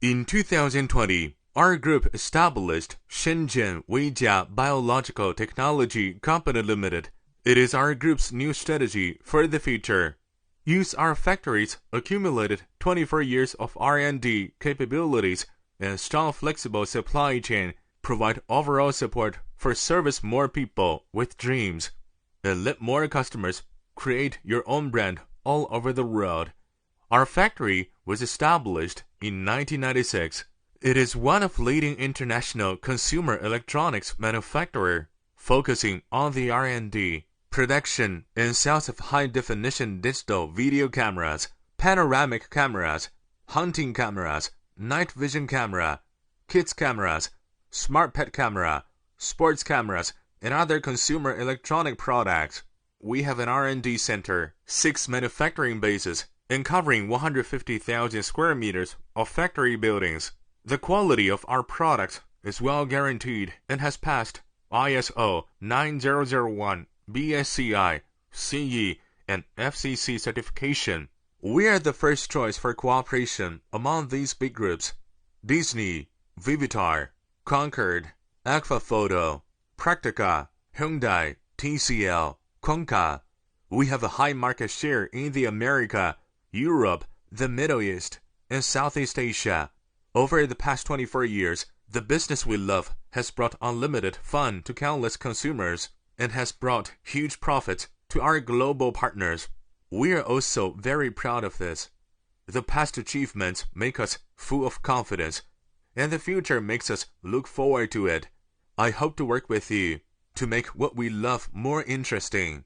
In 2020, our group established Shenzhen Weijia Biotechnology Technology Co Limited. It is our group's new strategy for the future. Use our factories' accumulated 24 years of R&D capabilities and strong flexible supply chain, provide overall support for service more people with dreams, and let more customers create your own brand all over the world. Our factory was established in 1996. It is one of leading international consumer electronics manufacturer, focusing on the R&D, production, and sales of high-definition digital video cameras, panoramic cameras, hunting cameras, night vision camera, kids cameras, smart pet camera, sports cameras, and other consumer electronic products. We have an R&D center, 6 manufacturing bases, and covering 150,000 square meters of factory buildings. The quality of our products is well guaranteed and has passed ISO 9001, BSCI, CE, and FCC certification. We are the first choice for cooperation among these big groups: Disney, Vikiatech, Concord, Agfa-Photo, Praktica, Hyundai, TCL, Konka. We have a high market share in the America, Europe, the Middle East, and Southeast Asia. Over the past 24 years, the business we love has brought unlimited fun to countless consumers and has brought huge profits to our global partners. We are also very proud of this. The past achievements make us full of confidence, and the future makes us look forward to it. I hope to work with you to make what we love more interesting.